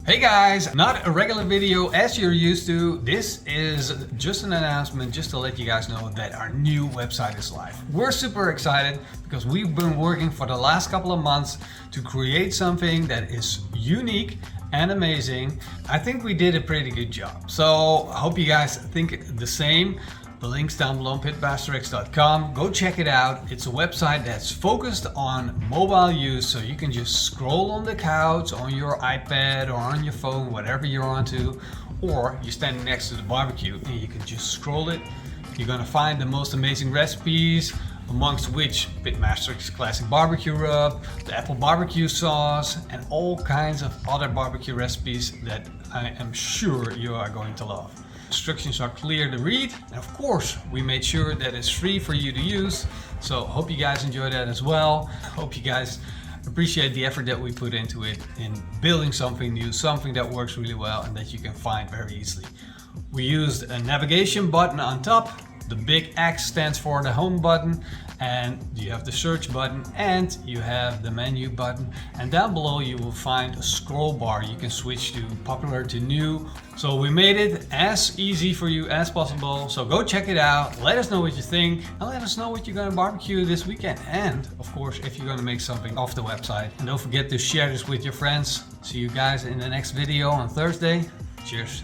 Hey guys, not a regular video as you're used to. This is just an announcement just to let you guys know that our new website is live. We're super excited because we've been working for the last couple of months to create something that is unique and amazing. I think we did a pretty good job. So I hope you guys think the same. The link's down below on PitmasterX.com. Go check it out. It's a website that's focused on mobile use, so you can just scroll on the couch, on your iPad or on your phone, whatever you're onto, or you're standing next to the barbecue and you can just scroll it. You're gonna find the most amazing recipes, amongst which PitmasterX classic barbecue rub, the apple barbecue sauce, and all kinds of other barbecue recipes that I am sure you are going to love. Instructions are clear to read, and of course we made sure that it's free for you to use, so hope you guys enjoy that as well. Hope you guys appreciate the effort that we put into it in building something new, something that works really well and that you can find very easily. We used a navigation button on top. The big X stands for the home button, and you have the search button and you have the menu button, and down below you will find a scroll bar. You can switch to popular to new. So we made it as easy for you as possible, so go check it out. Let us know what you think and let us know what you're gonna barbecue this weekend, and of course if you're gonna make something off the website. And don't forget to share this with your friends. See you guys in the next video on Thursday. Cheers.